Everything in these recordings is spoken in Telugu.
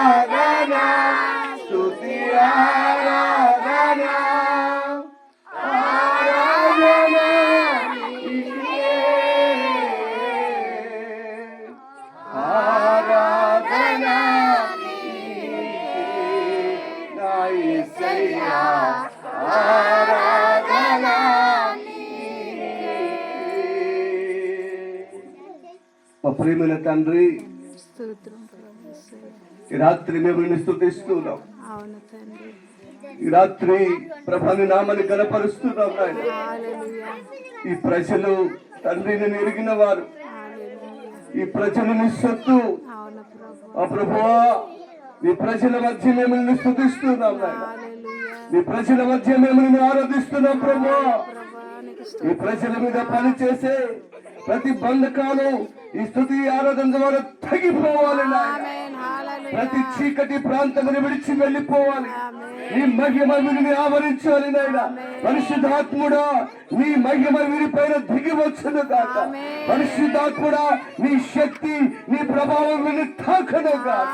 ఆరాధన స్తుతి ఆరాధన ఆరాధన నీకే ఆరాధన నీకే నా యేసయ్యా ఆరాధన నీకే. మా ప్రియమైన తండ్రి ఈ రాత్రి మేము నిన్ను స్తుతిస్తున్నాం. ఈ రాత్రి ప్రభుని నామని గణపరుస్తున్నాం నాయన. ఈ ప్రజలు తండ్రిని ఎరిగిన వారు, ఈ ప్రజలు నీ సొత్తు. ఆ ప్రభువా నీ ప్రజల మధ్య మేము నిన్ను స్తుతిస్తున్నాం నాయన. నీ ప్రజల మధ్య మేము నిన్ను ఆరాధిస్తున్నాం ప్రభువా. ఈ ప్రజల మీద పనిచేసే ప్రతి బంధకాలు ఈ స్తుతి ఆరాధన ద్వారా తగ్గిపోవాలి నాయన. ప్రతి చీకటి ప్రాంతమును విడిచి వెళ్ళిపోవాలి. నీ మహిమ వీరిని ఆవరించాలి నాయన. పరిశుద్ధాత్ముడా నీ మహిమ వీరిపైన దిగి వచ్చును గాక. పరిశుద్ధాత్ముడా నీ శక్తి నీ ప్రభావం వీరిని తాకను గాక.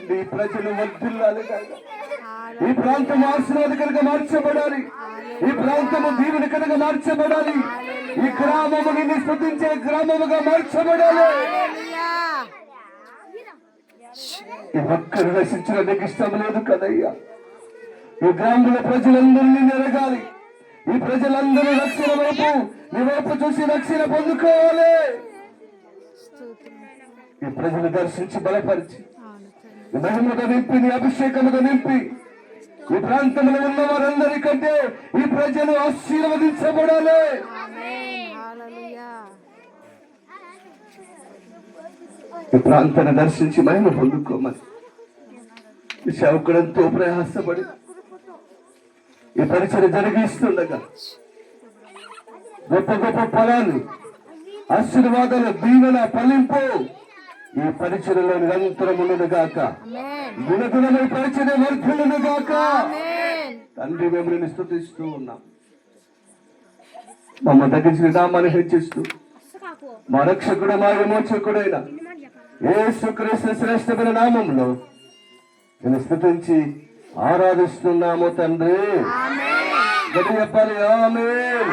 నీ ప్రజలు వర్ధిల్లాలి గాక. ఈ ప్రాంతం ఆశీర్వాదకరంగా మార్చబడాలి. ఈ ప్రాంతము దీవెనకరంగా మార్చబడాలి. ఈ గ్రామము నిన్ను స్తుతించే గ్రామముగా మార్చబడాలి. ఈ ఒక్కరు నశించడం నీకు ఇష్టం లేదు కదయ్యా. ఈ గ్రామంలో ప్రజలందరినీ ఎరగాలి. ఈ ప్రజలందరూ రక్షణ వైపు నీ వైపు చూసి రక్షణ పొందుకోవాలి. ఈ ప్రజలు దర్శించి బలపరిచి మహిమతో నింపి నీ అభిషేకముతో నింపి ఈ ప్రాంతంలో ఉన్న వారందరికంటే ఈ ప్రజలు ఆశీర్వదించబడాలి. ఈ ప్రాంతాన్ని దర్శించి మహిమ పొందుకోమని ఈ సేవకుడంతో ప్రయాసపడి ఈ పరిచయం జరిగిస్తుండగా గొప్ప గొప్ప ఫలాలు ఆశీర్వాదాలు దీవెన ఫలింపు ఈ పరిచయంలో నిరంతరమును గాక. గుణగుణమై పరిచయం వర్ధులను గాక. తండ్రి మేము స్తుతిస్తూ ఉన్నాం. మమ్మ తగ్గించిన నామాన్ని హెచ్చిస్తూ మా రక్షకుడు మా విమోచకుడైన యేసుక్రీస్తు శ్రేష్టమైన నామంలో నేను స్తుతించి ఆరాధిస్తున్నాము తండ్రి. గట్టిగా చెప్పాలి ఆమేన్.